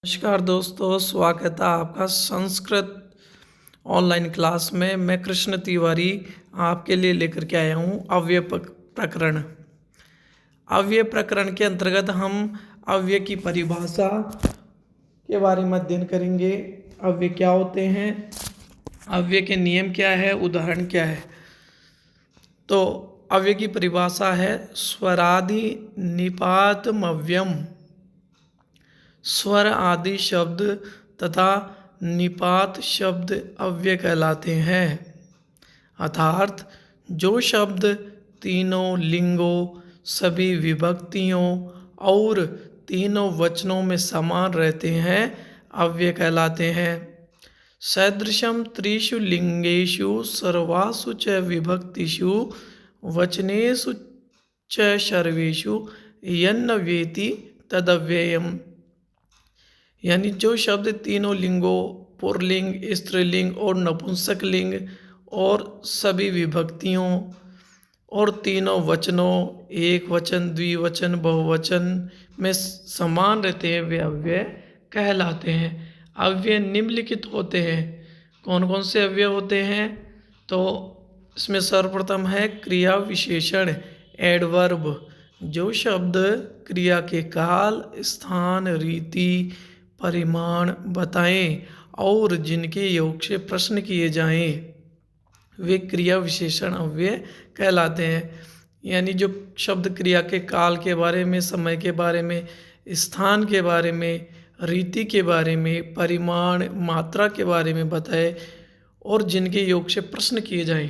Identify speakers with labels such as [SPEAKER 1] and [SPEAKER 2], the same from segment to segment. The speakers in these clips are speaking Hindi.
[SPEAKER 1] नमस्कार दोस्तों, स्वागत है आपका संस्कृत ऑनलाइन क्लास में। मैं कृष्ण तिवारी आपके लिए लेकर के आया हूँ अव्यय प्रकरण। अव्यय प्रकरण के अंतर्गत हम अव्यय की परिभाषा के बारे में अध्ययन करेंगे। अव्यय क्या होते हैं, अव्यय के नियम क्या है, उदाहरण क्या है। तो अव्यय की परिभाषा है स्वरादि निपातमव्यम। स्वर आदि शब्द तथा निपात शब्द अव्यय कहलाते हैं। अर्थात जो शब्द तीनों लिंगों, सभी विभक्तियों और तीनों वचनों में समान रहते हैं, अव्यय कहलाते हैं। सदृशम त्रिषु लिंगेषु सर्वासु च विभक्तिषु वचनेषु च सर्वेषु यन्न वेति तदव्ययम्। यानी जो शब्द तीनों लिंगों, पुल्लिंग, स्त्रीलिंग और नपुंसकलिंग और सभी विभक्तियों और तीनों वचनों, एक वचन, द्विवचन, बहुवचन में समान रहते हैं, वे अव्यय कहलाते हैं। अव्यय निम्नलिखित होते हैं। कौन कौन से अव्यय होते हैं? तो इसमें सर्वप्रथम है क्रिया विशेषण, एडवर्ब। जो शब्द क्रिया के काल, स्थान, रीति, परिमाण बताएं और जिनके योग से प्रश्न किए जाएं, वे क्रिया विशेषण अव्यय कहलाते हैं। यानी जो शब्द क्रिया के काल के बारे में, समय के बारे में, स्थान के बारे में, रीति के बारे में, परिमाण, मात्रा के बारे में बताए और जिनके योग से प्रश्न किए जाएं।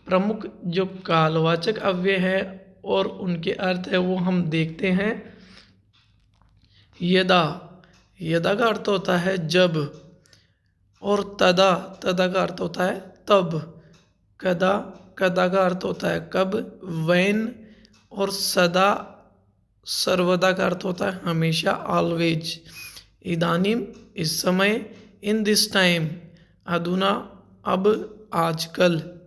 [SPEAKER 1] प्रमुख जो कालवाचक अव्यय है और उनके अर्थ है वो हम देखते हैं। यदा, यदा का अर्थ होता है जब, और तदा, तदा का अर्थ होता है तब। कदा, कदा का अर्थ होता है कब, वैन। और सदा, सर्वदा का अर्थ होता है हमेशा, ऑलवेज। इदानीम, इस समय। इन दिस टाइम, अधुना, अब, आजकल।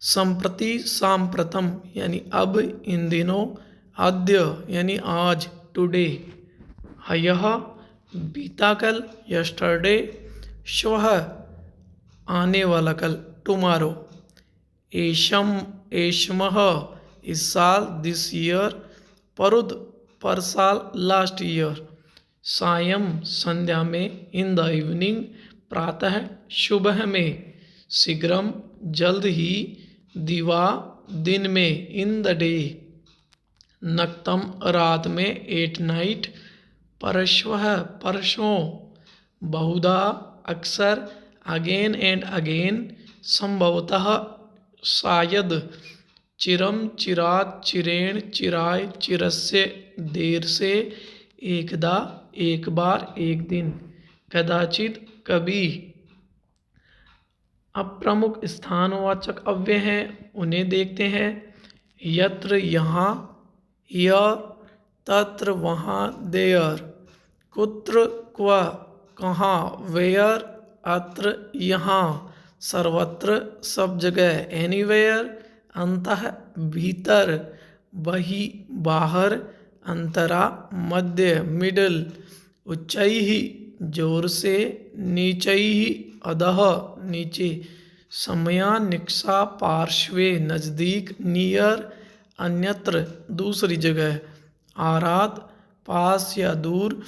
[SPEAKER 1] संप्रति, सांप्रतम यानी अब, इन दिनों। अद्य यानी आज, टुडे। ह्यः, बीता कल, यस्टरडे। श्वः, आने वाला कल, टुमारो। एशम, एशमः, इस साल, दिस ईयर। परुद, पर साल, लास्ट ईयर। सायं, संध्या में, इन द इवनिंग। प्रातः, सुबह में। शीघ्रम, जल्द ही। दिवा, दिन में, इन द डे। नक्तम, रात में, एट नाइट। परश्वः, परसों। बहुधा, अक्सर। Again and again. संभवतः, शायद। चिरम, चिरात, चिरेण, चिराय, चिरस्य, देर से। एकदा, एक बार, एक दिन। कदाचित, कभी। अब प्रमुख स्थानवाचक अव्यय हैं, उन्हें देखते हैं। यत्र, यहाँ। हियर, तत्र, वहाँ, देयर। कुत्र, क्व, कहाँ, वेयर। अत्र, यहाँ। सर्वत्र, सब जगह, एनीवेयर। अंतः, भीतर। बहि, बाहर। अंतरा, मध्य, मिडल। उच्चैः, जोर से। नीचैः, अधः, नीचे। समयान्निक्षा, पार्श्वे, नजदीक, नियर। अन्यत्र, दूसरी जगह। आरात, पास या दूर।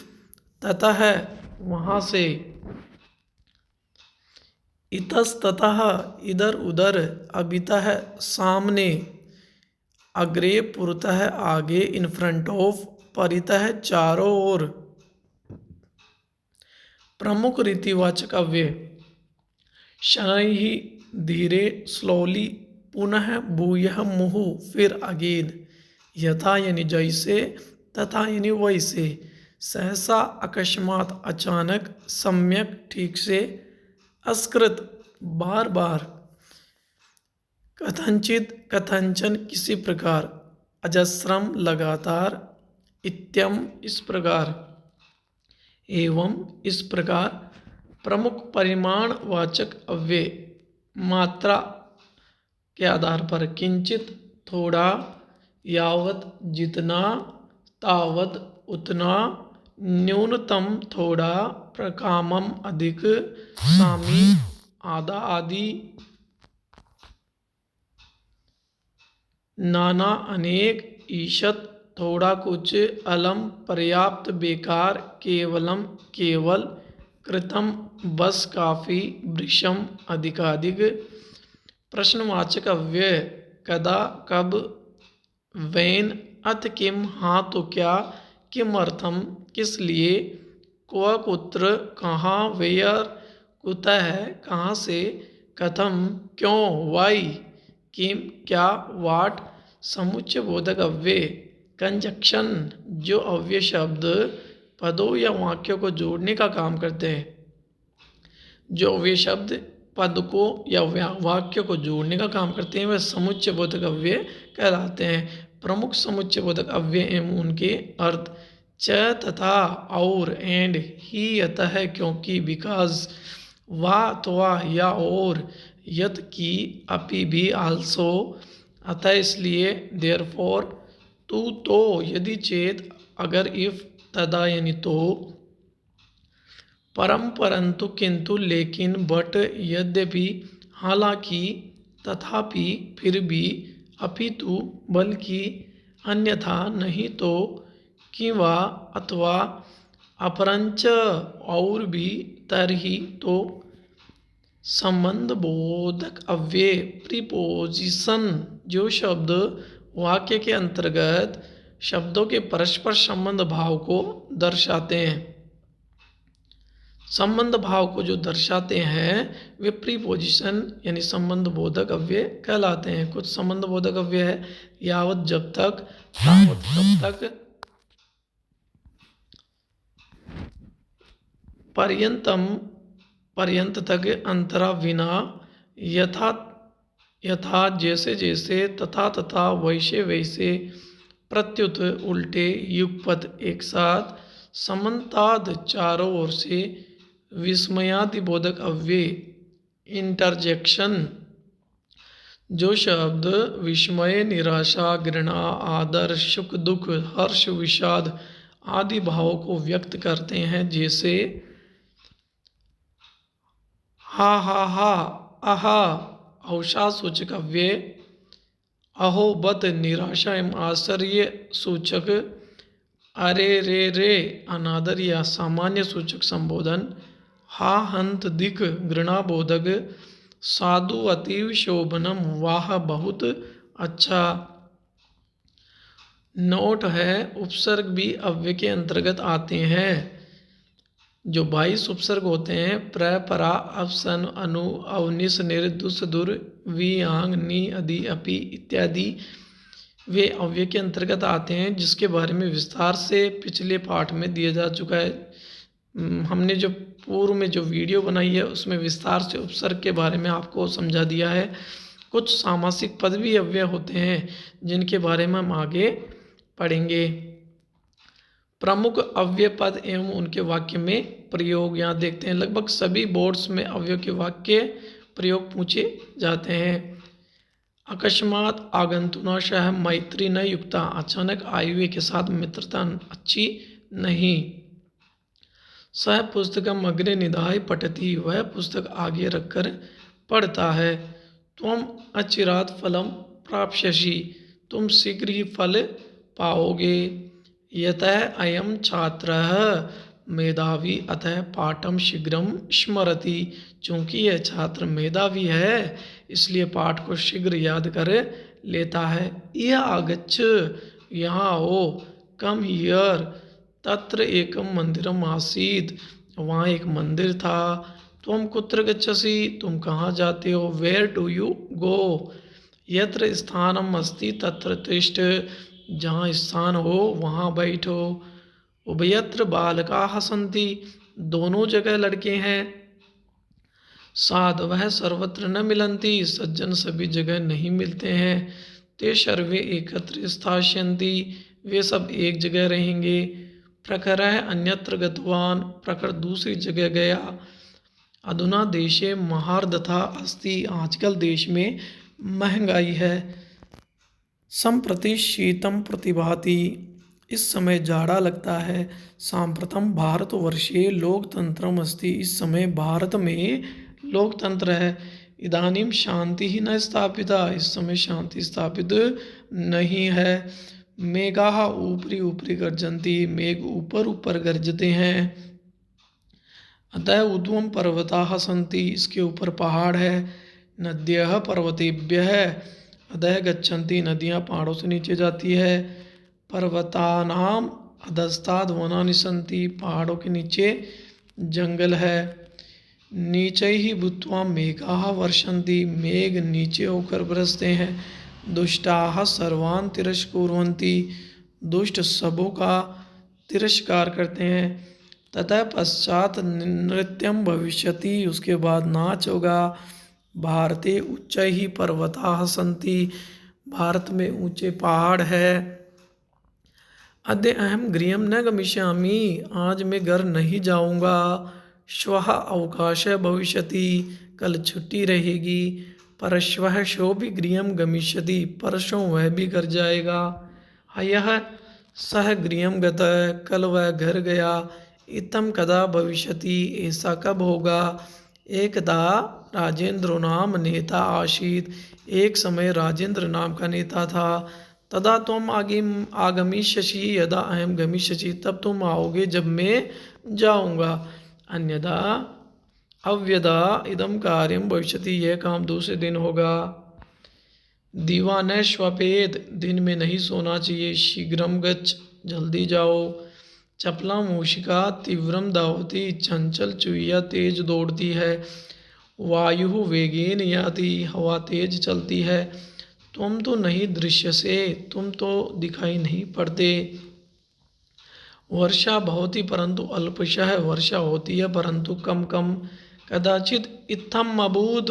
[SPEAKER 1] ततः, वहाँ से। इतस्ततः, इधर उधर। अभितः, सामने। अग्रे, पुरतः, आगे, इन फ्रंट ऑफ। परितः, चारों ओर। प्रमुख रीतिवाचक अव्यय। शनैः, धीरे, स्लोली। पुनः, भूयः, मुहुः, फिर अगेन। यथा यानी जैसे, तथा यानी वैसे। सहसा, अकस्मात, अचानक। सम्यक, ठीक से। असकृत, बार बार। कथंचित, कथंचन, किसी प्रकार। अजस्रम, लगातार। इत्यम, इस प्रकार। एवं, इस प्रकार। प्रमुख परिमाणवाचक अव्यय। मात्रा के आधार पर। किंचित, थोड़ा। यावत, जितना। तावत, उतना। न्यूनतम थोड़ा, प्रकामम अधिक, सामी आधा आदि, नाना अनेक, ईषत थोड़ा कुछ, अलम पर्याप्त, बेकार, केवलम केवल, कृतम बस काफी, वृषम अधिकाधिक। प्रश्नवाचक अव्यय कदा कब, वैन अथ किम हाँ तो क्या, किम अर्थम किस लिए, क्व कुत्र कहाँ, वेयर कुतः कहाँ से, कथम क्यों, वाई किम क्या, वाट। समुच्चय बोधक अव्यय कंजक्शन जो अव्यय शब्द पदों या वाक्यों को जोड़ने का काम करते हैं। जो अव्यय शब्द पद को या वाक्य को जोड़ने का काम करते हैं वह समुच्चय बोधक अव्यय कहलाते हैं। प्रमुख समुच्चय बोधक अव्यय एवं उनके अर्थ च तथा, और, एंड, ही अतः क्योंकि, बिकॉज, वा अथवा या और, यत की, अपि भी, आल्सो, अतः इसलिए, देयरफॉर, तू तो, यदि चेत, अगर, इफ, तदा यानी तो, परम परंतु, किंतु, लेकिन, बट, यद्यपि, हालांकि, तथापि, फिर भी, अपितु, बल्कि, अन्यथा, नहीं तो, किंवा, अथवा, अपरंच, और भी, तरही, तो। संबंध बोधक अव्यय प्रीपोजिशन जो शब्द वाक्य के अंतर्गत शब्दों के परस्पर संबंध भाव को दर्शाते हैं। संबंध भाव को जो दर्शाते हैं वे प्रीपोजिशन यानी संबंध बोधक अव्यय कहलाते हैं। कुछ संबंध बोधक अव्यय है यावत जब तक, तावत तब तक, पर्यंतम पर्यंत तक, अंतरा विना, यथा यथा जैसे जैसे, तथा तथा, वैसे वैसे, प्रत्युत उल्टे, युगपत एक साथ, समन्ताद चारों ओर से, विस्मयादि बोधक अव्यय इंटरजेक्शन जो शब्द विस्मय, निराशा, घृणा, आदर, सुख दुख, हर्ष, विषाद आदि भावों को व्यक्त करते हैं, जैसे हा हा हा, आहा अवसाद सूचक अव्यय, अहो बत निराशा एवं आश्चर्य सूचक, अरे रे अनादर या सामान्य सूचक संबोधन, हा हंत दिक घृणा बोधक, साधु अतीव शोभनम वाह बहुत अच्छा। नोट है उपसर्ग भी अव्यय के अंतर्गत आते हैं। जो 22 उपसर्ग होते हैं प्र, परा, अवसन, अनु, अवनिश, निर, दुस, दुर, वी, आंग, नी, अदि, अपि इत्यादि वे अव्यय के अंतर्गत आते हैं, जिसके बारे में विस्तार से पिछले पाठ में दिया जा चुका है। हमने जो पूर्व में जो वीडियो बनाई है उसमें विस्तार से उपसर्ग के बारे में आपको समझा दिया है। कुछ सामासिक पद भी अव्यय होते हैं जिनके बारे में हम आगे पढ़ेंगे। प्रमुख अव्यय पद एवं उनके वाक्य में प्रयोग यहाँ देखते हैं। लगभग सभी बोर्ड्स में अव्यय के वाक्य प्रयोग पूछे जाते हैं। अकस्मात आगंतुनाशः मैत्री न युक्ता, अचानक आए हुए के साथ मित्रता अच्छी नहीं। सह पुस्तकम अग्रे निधाय पठति, वह पुस्तक आगे रखकर पढ़ता है। त्वम अचिरात फलम प्राप्स्यसि, तुम शीघ्र ही फल पाओगे। यतः अयम छात्रः मेधावी अतः पाठम शीघ्रम स्मरति, चूँकि यह छात्र मेधावी है इसलिए पाठ को शीघ्र याद कर लेता है। यह आगच्छ, यहाँ आओ, कम हियर, तत्र एकम मंदिरम आसीत्, वहाँ एक मंदिर था। त्वम कुत्र गच्छसि, तुम कहाँ जाते हो। वेयर डू यू गो, यत्र स्थानम अस्ति तत्र तिष्ठ, जहाँ स्थान हो वहाँ बैठो। उभयत्र बालकाः सन्ति, दोनों जगह लड़के हैं। साधवः सर्वत्र न मिलन्ति, सज्जन सभी जगह नहीं मिलते हैं। ते सर्वे एकत्र स्थास्यन्ति, वे सब एक जगह रहेंगे। प्रखरः अन्यत्र गतवान्, प्रखर दूसरी जगह गया। अधुना देशे महार्दथा अस्ति, आजकल देश में महंगाई है। संप्रति शीतम प्रतिभाति, इस समय जाड़ा लगता है। सांप्रतम भारतवर्षे लोकतंत्रम अस्ति, इस समय भारत में लोकतंत्र है। इदानीं शांति ही न स्थापिता, इस समय शांति स्थापित नहीं है। मेघाः ऊपरी ऊपरी गर्जन्ति, मेघ ऊपर ऊपर गरजते हैं। अतः ऊर्ध्वं पर्वताः सन्ति, इसके ऊपर पहाड़ है। नद्यः पर्वतेभ्यः अधः गच्छन्ति, नदियाँ पहाड़ों से नीचे जाती है। पर्वतानाम अधस्ताद् वनानि सन्ति, पहाड़ों के नीचे जंगल है। नीचे ही भूत्वा मेघाः वर्षन्ति, मेघ नीचे होकर बरसते हैं। दुष्टाः सर्वान् तिरस्कुर्वन्ति, दुष्ट सबों का तिरस्कार करते हैं। ततः पश्चात नृत्यं भविष्यति, उसके बाद नाच होगा। भारते उच्चैः पर्वताः सन्ति, भारत में ऊंचे पहाड़ है। अद्य अहम गृहं न गमिष्यामि, आज मैं घर नहीं जाऊंगा। श्वः अवकाशः भविष्यति, कल छुट्टी रहेगी। परश्वः सोऽपि गृहं गमिष्यति, परसों वह भी घर जाएगा। ह्यः सः गृहं गतः, कल वह घर गया। इत्थं कदा भविष्यति, ऐसा कब होगा। एकदा राजेंद्रो नाम नेता आसीत्, एक समय राजेंद्र नाम का नेता था। तदा त्वम आगमिष्यसि यदा अहम गमिष्यसि, तब तुम आओगे जब मैं जाऊंगा। अन्यदा अव्यदा इदम कार्यम भविष्यति, यह काम दूसरे दिन होगा। दीवा न श्वपेद, दिन में नहीं सोना चाहिए। शीघ्रम गच्छ, जल्दी जाओ। चपला मूषिका तीव्रम धावती, चंचल चुईया तेज दौड़ती है। वायु वेगेन याति, हवा तेज चलती है। तुम तो नहीं दृश्य से, तुम तो दिखाई नहीं पड़ते। वर्षा भवति परंतु अल्पशः, वर्षा होती है परंतु कम कम। कदाचित इत्थम अभूत,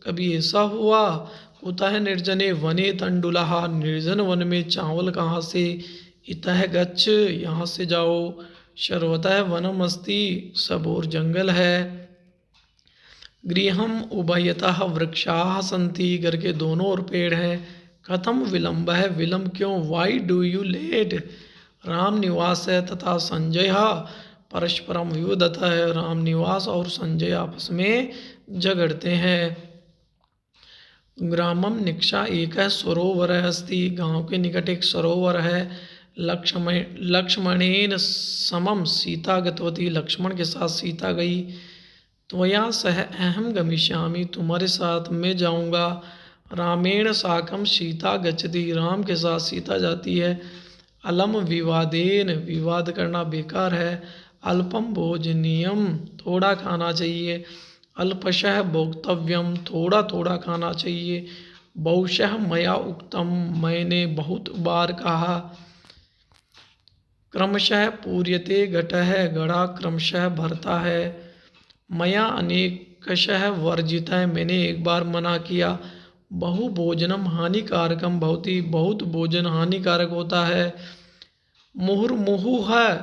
[SPEAKER 1] कभी ऐसा हुआ। कुतः निर्जने वने तंडुलः, निर्जन वन में चावल कहाँ से। इतः गच्छ, यहाँ से जाओ। सर्वतः वनम अस्ति, सब और जंगल है। गृहम उभयतः वृक्षाः सन्ति, घर के दोनों ओर पेड़ हैं। कथम विलंब है, विलंब क्यों। Why do you let. Ram Niwas है तथा संजय परस्परम विवदतः है, राम निवास और संजय आपस में झगड़ते हैं। ग्रामम निक्षा एक सरोवर अस्ति, गांव के निकट एक सरोवर है। लक्ष्मणेन समम सीता गतवती, लक्ष्मण के साथ सीता गई। त्वया सह अहम गमिष्यामि, तुम्हारे साथ मैं जाऊंगा। रामेण साकम सीता गच्छति, राम के साथ सीता जाती है। अलम विवादेन, विवाद करना बेकार है। अल्पम भोजनीयम, थोड़ा खाना चाहिए। अल्पशः भोक्तव्यम, थोड़ा थोड़ा खाना चाहिए। बहुशः मया उक्तम, मैंने बहुत बार कहा। क्रमशः पूर्यते घटः, घड़ा क्रमशः भरता है। मया अनेकशः वर्जितः, मैंने एक बार मना किया। बहु भोजनम हानिकारकम भवति, बहुत भोजन हानिकारक होता है। मुहुर्मुहुः,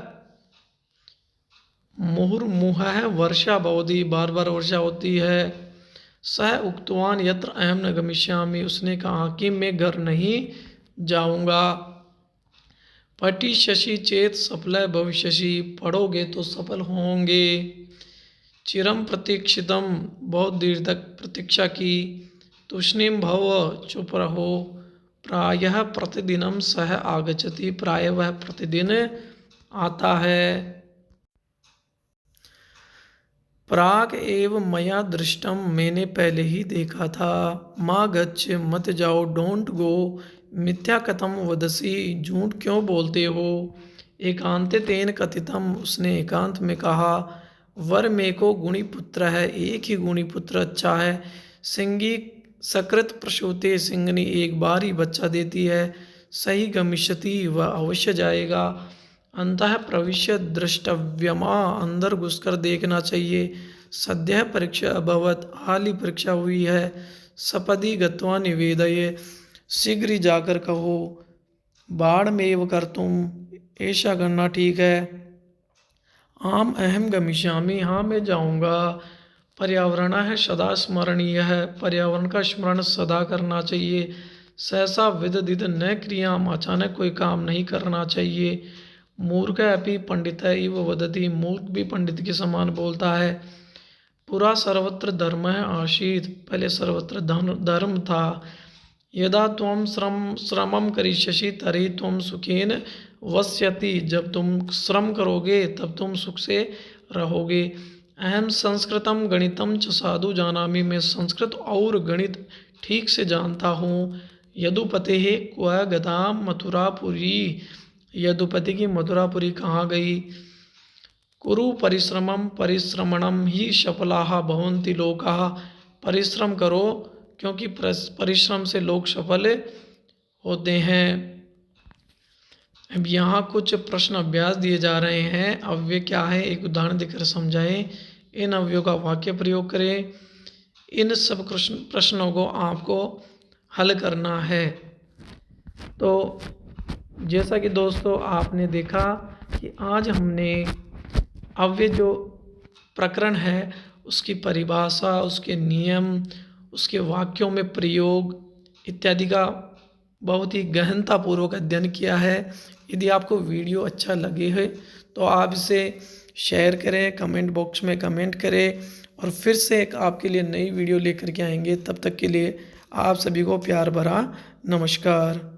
[SPEAKER 1] मुहुर्मुहुः वर्षा भवति, बार बार वर्षा होती है। सः उक्तवान यत्र अहम न गमिष्यामि, उसने कहा कि मैं घर नहीं जाऊंगा। पठिष्यसि चेत सफलः भविष्यसि, पढ़ोगे तो सफल होंगे। चिरम प्रतीक्षितम, बहुत देर तक प्रतीक्षा की। तुष्णीम भव, चुप रहो। प्रायः प्रतिदिनम सह आगच्छति, प्राय वह प्रतिदिन आता है। प्राग एव मया दृष्टम, मैंने पहले ही देखा था। माँ गच्छ, मत जाओ। Don't go. मिथ्या कथम वदसी, झूठ क्यों बोलते हो। एकांते तेन कथितम, उसने एकांत में कहा। वर में को गुणी पुत्र है, एक ही गुणी पुत्र अच्छा है। सिंगी सकृत प्रसूते, सिंगनी एक बार ही बच्चा देती है। सही गमिष्यति, वह अवश्य जाएगा। अंतः प्रविश्य द्रष्टव्यमा, अंदर घुसकर देखना चाहिए। सद्यः परीक्षा अभवत, हाल ही परीक्षा हुई है। सपदि गत्वा निवेदये, शीघ्र ही जाकर कहो। बाढ़ में एव कर तुम, ऐसा करना ठीक है। आम अहम गमिष्यामि, हाँ मैं जाऊंगा। पर्यावरण है सदा स्मरणीय है, पर्यावरण का स्मरण सदा करना चाहिए। सहसा विदधित न क्रियाम, अचानक कोई काम नहीं करना चाहिए। मूर्ख अपि पंडित इव वदति, मूर्ख भी पंडित के समान बोलता है। पुरा सर्वत्र धर्म आसीत, पहले सर्वत्र धर्म था। यदा त्वं श्रमम करिष्यसि तर्हि त्वं सुखेन वस्यति, जब तुम श्रम करोगे तब तुम सुख से रहोगे। अहम संस्कृतम गणितम च साधु जानामि, मैं संस्कृत और गणित ठीक से जानता हूँ। यदुपते क्व गता मथुरापुरी, यदुपति की मथुरापुरी कहाँ गई। कुरु परिश्रमम परिश्रमणम ही सफलाः भवन्ति लोकाः, परिश्रम करो क्योंकि परिश्रम से लोग सफल होते हैं। अब यहाँ कुछ प्रश्न अभ्यास दिए जा रहे हैं। अव्यय क्या है, एक उदाहरण देकर समझाएं। इन अव्ययों का वाक्य प्रयोग करें। इन सब प्रश्नों को आपको हल करना है। तो जैसा कि दोस्तों आपने देखा कि आज हमने अव्यय जो प्रकरण है उसकी परिभाषा, उसके नियम, उसके वाक्यों में प्रयोग इत्यादि का बहुत ही गहनतापूर्वक अध्ययन किया है। यदि आपको वीडियो अच्छा लगे है तो आप इसे शेयर करें, कमेंट बॉक्स में कमेंट करें, और फिर से एक आपके लिए नई वीडियो लेकर के आएंगे। तब तक के लिए आप सभी को प्यार भरा नमस्कार।